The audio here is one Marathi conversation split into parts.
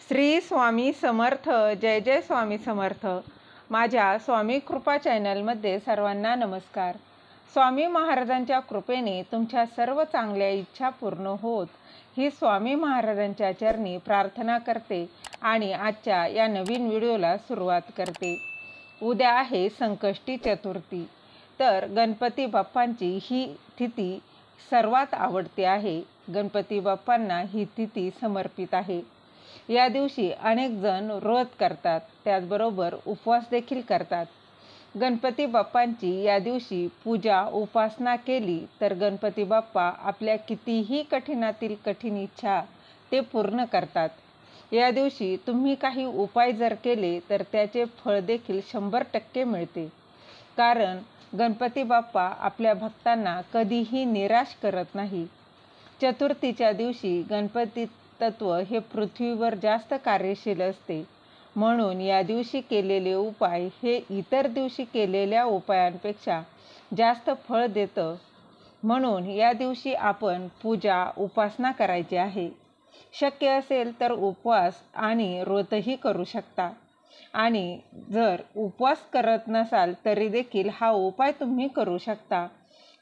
श्री स्वामी समर्थ. जय जय स्वामी समर्थ. माझ्या स्वामी कृपा चॅनलमध्ये सर्वांना नमस्कार. स्वामी महाराजांच्या कृपेने तुमच्या सर्व चांगल्या इच्छा पूर्ण होत ही स्वामी महाराजांच्या चरणी प्रार्थना करते आणि आजच्या या नवीन व्हिडिओला सुरुवात करते. उद्या आहे संकष्टी चतुर्थी. तर गणपती बाप्पांची ही तिथी सर्वात आवडती आहे. गणपती बाप्पांना ही तिथी समर्पित आहे. या दिवशी अनेक जण व्रत करतात, त्याचबरोबर उपवास देखील करतात. गणपती बाप्पांची या दिवशी पूजा उपासना केली तर गणपती बाप्पा आपल्या कितीही कठीणातील कठीण इच्छा ते पूर्ण करतात. या दिवशी तुम्ही काही उपाय जर केले तर त्याचे फळ देखील 100% मिळते. कारण गणपती बाप्पा आपल्या भक्तांना कधीही निराश करत नाही. चतुर्थीच्या दिवशी गणपती तत्व हे पृथ्वीवर जास्त कार्यशील असते, म्हणून या दिवशी केलेले उपाय हे इतर दिवशी केलेल्या उपायांपेक्षा जास्त फळ देतं. म्हणून या दिवशी आपण पूजा उपासना करायची आहे. शक्य असेल तर उपवास आणि व्रतही करू शकता. आणि जर उपवास करत नसाल तरी देखील हा उपाय तुम्ही करू शकता.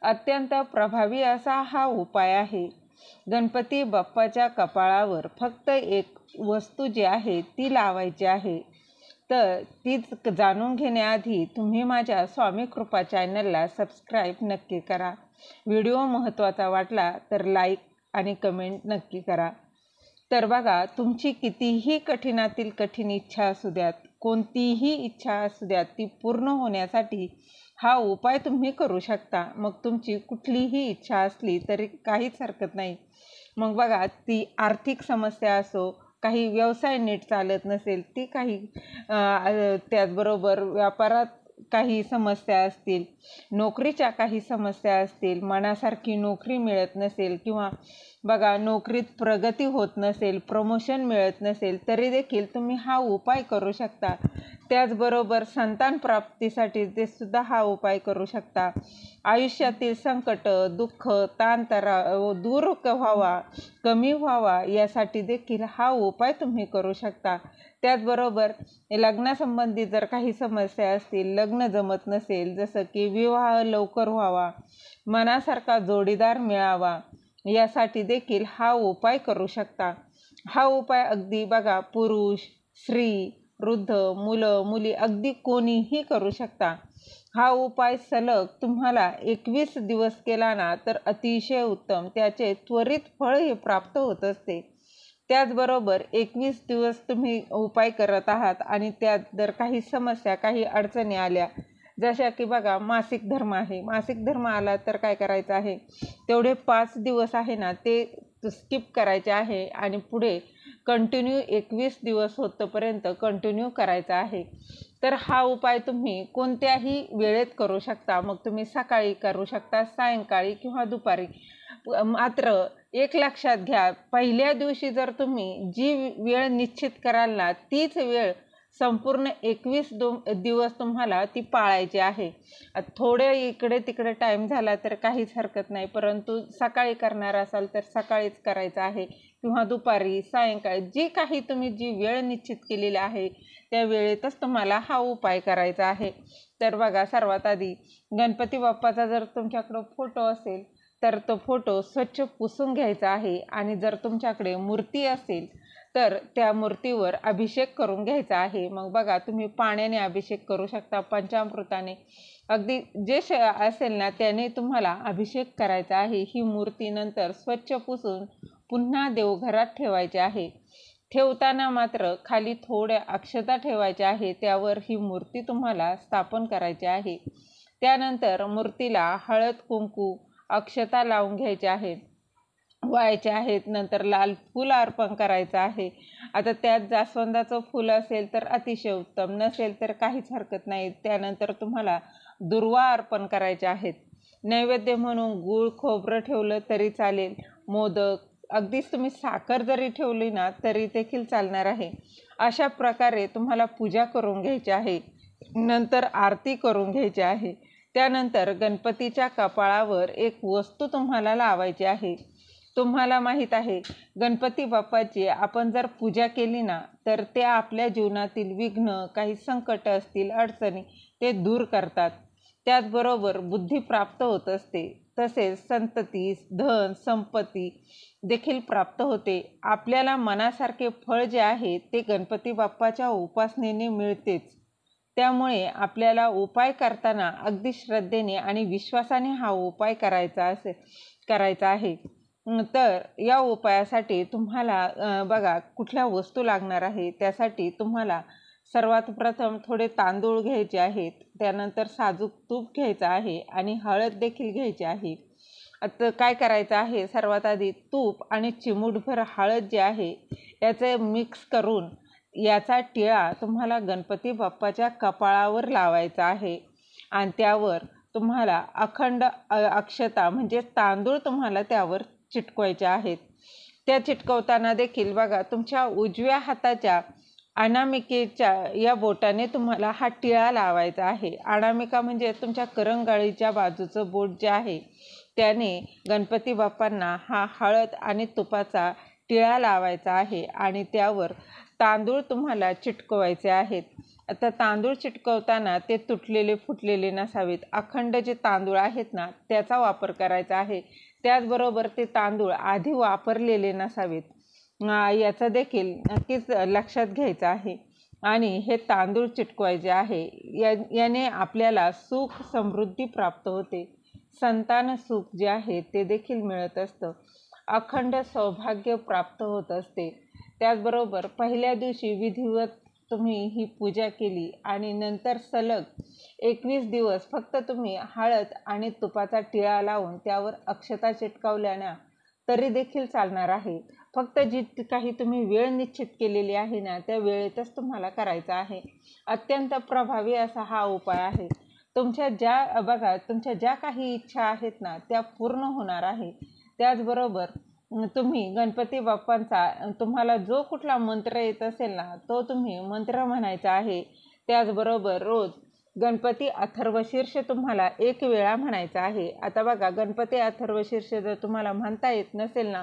अत्यंत प्रभावी असा हा उपाय आहे. गणपती बाप्पाच्या कपाळावर फक्त एक वस्तू जी आहे ती लावायची आहे. तर तीच जाणून घेण्याआधी तुम्ही माझ्या स्वामी कृपा चॅनलला सबस्क्राईब नक्की करा. व्हिडिओ महत्त्वाचा वाटला तर लाईक आणि कमेंट नक्की करा. तर बघा, तुमची कितीही कठीणातील कठीण इच्छा असू द्यात, कोणतीही इच्छा असू द्यात, ती पूर्ण होण्यासाठी हा उपाय तुम्ही करू शकता. मग तुमची कुठलीही इच्छा असली तरी काहीच हरकत नाही. मग बघा, ती आर्थिक समस्या असो, काही व्यवसाय नीट चालत नसेल, ती काही त्याचबरोबर व्यापारात काही समस्या असतील, नोकरीच्या काही समस्या असतील, मनासारखी नोकरी मिळत नसेल किंवा बघा नोकरीत प्रगती होत नसेल, प्रमोशन मिळत नसेल तरी देखील तुम्ही हा उपाय करू शकता. त्याचबरोबर संतान प्राप्तीसाठी ते सुद्धा हा उपाय करू शकता. आयुष्यातील संकट, दुःख, ताणतणाव दूर व्हावा, कमी व्हावा यासाठी देखील हा उपाय तुम्ही करू शकता. त्याचबरोबर लग्नासंबंधी जर काही समस्या असतील, लग्न जमत नसेल, जसं की विवाह लवकर व्हावा, मनासारखा जोडीदार मिळावा, यासाठी देखील हा उपाय करू शकता. हा उपाय अगदी बघा पुरुष, स्त्री, वृद्ध, मुलं, मुली अगदी कोणीही करू शकता. हा उपाय सलग तुम्हाला 21 दिवस केला ना तर अतिशय उत्तम, त्याचे त्वरित फळ हे प्राप्त होत असते. त्याचबरोबर 21 दिवस तुम्ही उपाय करत आहात आणि त्यात जर काही समस्या, काही अडचणी आल्या, जशा की बघा मासिक धर्म आहे, मासिक धर्म आला तर काय करायचं आहे, तेवढे 5 दिवस आहे ना ते स्किप करायचे आहे आणि पुढे कंटिन्यू 21 दिवस होतपर्यंत कंटिन्यू करायचा आहे. तर हा उपाय तुम्ही कोणत्याही वेळेत करू शकता. मग तुम्ही सकाळी करू शकता, सायंकाळी किंवा दुपारी. मात्र एक लक्षात घ्या, पहिल्या दिवशी जर तुम्ही जी वेळ निश्चित कराल ना तीच वेळ संपूर्ण 21 दिवस तुम्हाला ती पाळायची आहे. थोडे इकडे तिकडे टाईम झाला तर काहीच हरकत नाही, परंतु सकाळी करणार असाल तर सकाळीच करायचं आहे किंवा दुपारी, सायंकाळी, जी वेळ निश्चित केलेली आहे त्या वेळेतच तुम्हाला हा उपाय करायचा आहे. तर बघा, सर्वात आधी गणपती बाप्पाचा जर तुमच्याकडं फोटो असेल तर तो फोटो स्वच्छ पुसून घ्यायचा आहे आणि जर तुमच्याकडे मूर्ती असेल तर त्या मूर्तीवर अभिषेक करून घ्यायचा आहे. मग बघा, तुम्ही पाण्याने अभिषेक करू शकता, पंचामृताने, अगदी जे असेल ना त्याने तुम्हाला अभिषेक करायचा आहे. ही मूर्ती नंतर स्वच्छ पुसून पुन्हा देवघरात ठेवायची आहे. ठेवताना मात्र खाली थोड्या अक्षता ठेवायच्या आहे, त्यावर ही मूर्ती तुम्हाला स्थापन करायची आहे. त्यानंतर मूर्तीला हळद, कुंकू, अक्षता लावून घ्यायच्या आहेत, व्हायचे आहेत. नंतर लाल फूल अर्पण करायचं आहे. आता त्यात जास्वंदाचं फूल असेल तर अतिशय उत्तम, नसेल तर काहीच हरकत नाही. त्यानंतर तुम्हाला दुर्वा अर्पण करायचे आहेत. नैवेद्य म्हणून गूळ, खोबरं ठेवलं तरी चालेल, मोदक, अगदीच तुम्ही साखर जरी ठेवली ना तरी देखील चालणार आहे. अशा प्रकारे तुम्हाला पूजा करून घ्यायची आहे. नंतर आरती करून घ्यायची आहे. त्यानंतर गणपतीच्या कपाळावर एक वस्तू तुम्हाला लावायची आहे. तुम्हाला माहीत आहे, गणपती बाप्पाची आपण जर पूजा केली ना, तर ते आपल्या जीवनातील विघ्न, काही संकट असतील, अडचणी ते दूर करतात. त्याचबरोबर बुद्धी प्राप्त होत असते. तसेच संतती, धन, संपत्ती देखील प्राप्त होते. आपल्याला मनासारखे फळ जे आहे ते गणपती बाप्पाच्या उपासनेने मिळतेच. त्यामुळे आपल्याला उपाय करताना अगदी श्रद्धेने आणि विश्वासाने हा उपाय करायचा आहे. तर या उपायासाठी तुम्हाला बघा कुठल्या वस्तू लागणार आहे. त्यासाठी तुम्हाला सर्वात प्रथम थोडे तांदूळ घ्यायचे आहेत, त्यानंतर साजूक तूप घ्यायचं आहे आणि हळद देखील घ्यायची आहे. आता काय करायचं आहे, सर्वात आधी तूप आणि चिमूटभर हळद जे आहे याचे मिक्स करून याचा टिळा तुम्हाला गणपती बाप्पाच्या कपाळावर लावायचा आहे आणि त्यावर तुम्हाला अखंड अक्षता म्हणजे तांदूळ तुम्हाला त्यावर चिटकवायचे आहेत. त्या चिटकवताना देखील बघा तुमच्या उजव्या हाताच्या अनामिकेच्या या बोटाने तुम्हाला हा टिळा लावायचा आहे. अनामिका म्हणजे तुमच्या करंगळीच्या बाजूचं बोट जे आहे त्याने गणपती बाप्पांना हा हळद आणि तुपाचा टिळा लावायचा आहे आणि त्यावर तांदूळ तुम्हाला चिटकवायचे आहेत. आता तांदूळ चिटकवताना ते तुटलेले फुटलेले नसावेत. अखंड जे तांदूळ आहेत ना त्याचा वापर करायचा आहे. त्याचबरोबर ते तांदूळ आधी वापरलेले नसावेत, याचं देखील नक्कीच लक्षात घ्यायचं आहे. आणि हे तांदूळ चिटकवायचे आहे. याने आपल्याला सुख समृद्धी प्राप्त होते. संतान सुख जे आहे ते देखील मिळत असतं. अखंड सौभाग्य प्राप्त होत असते. त्याचबरोबर पहिल्या दिवशी विधिवत तुम्ही ही पूजा केली आणि नंतर सलग 21 दिवस फक्त तुम्ही हळद आणि तुपाचा टिळा लावून त्यावर अक्षता चिटकावल्या तरी देखील चालणार आहे. फक्त जी काही तुम्ही वेळ निश्चित केलेली आहे ना त्या वेळेतच तुम्हाला करायचा आहे. अत्यंत प्रभावी असा हा उपाय आहे. तुमच्या ज्या काही इच्छा आहेत ना त्या पूर्ण होणार आहे. त्याचबरोबर तुम्ही गणपती बाप्पांचा तुम्हाला जो कुठला मंत्र येत असेल ना तो तुम्ही मंत्र म्हणायचा आहे. त्याचबरोबर रोज गणपती अथर्वशीर्ष तुम्हाला 1 वेळा म्हणायचा आहे. आता बघा गणपती अथर्वशीर्ष जर तुम्हाला म्हणता येत नसेल ना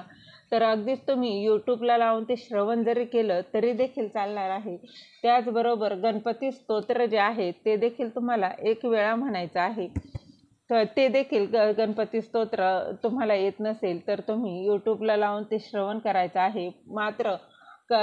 तर अगदीच तुम्ही यूट्यूबला लावून ते श्रवण जरी केलं तरी देखील चालणार आहे. त्याचबरोबर गणपती स्तोत्र जे आहे ते देखील तुम्हाला 1 वेळा म्हणायचं आहे. तर ते देखील गणपती स्तोत्र तुम्हाला येत नसेल तर तुम्ही यूट्यूबला लावून ते श्रवण करायचं आहे. मात्र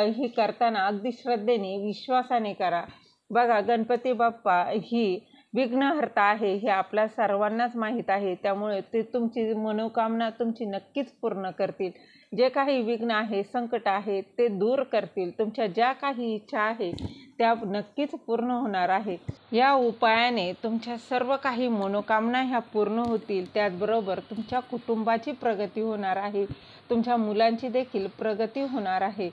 ही करताना अगदी श्रद्धेने विश्वासाने करा. बघा गणपती बाप्पा ही विघ्नहर्ता आहे हे आपल्या सर्वांनाच माहीत आहे. त्यामुळे ते तुमची मनोकामना तुमची नक्कीच पूर्ण करतील. जे काही विघ्न आहे, संकट आहे ते दूर करतील. तुमच्या ज्या काही इच्छा आहे त्या नक्कीच पूर्ण होणार आहे. या उपायाने तुमच्या सर्व काही मनोकामना ह्या पूर्ण होतील. त्याचबरोबर तुमच्या कुटुंबाची प्रगती होणार आहे. तुमच्या मुलांची देखील प्रगती होणार आहे.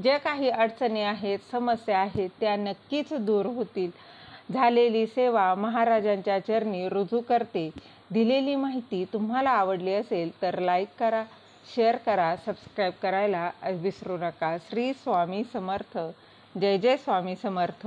जे काही अडचणी आहेत, समस्या आहेत त्या नक्कीच दूर होतील. झालेली सेवा महाराजांच्या चरणी रुजू करते. दिलेली माहिती तुम्हाला आवडली असेल तर लाईक करा, शेअर करा, सबस्क्राईब करायला विसरू नका. श्री स्वामी समर्थ. जय जय स्वामी समर्थ.